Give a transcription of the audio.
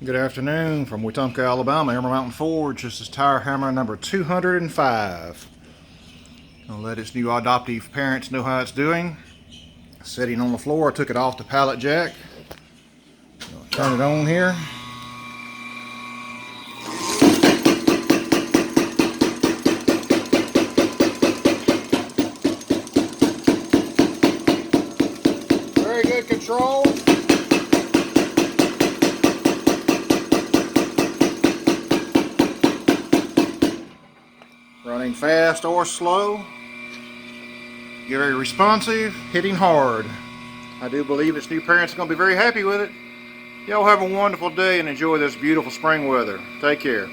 Good afternoon from Wetumpka, Alabama, Emerald Mountain Forge. This is tire hammer number 205. I'll let its new adoptive parents know how it's doing. Sitting on the floor, I took it off the pallet jack. I'll turn it on here. Very good control. Running fast or slow. Very responsive, hitting hard. I do believe its new parents are going to be very happy with it. Y'all have a wonderful day and enjoy this beautiful spring weather. Take care.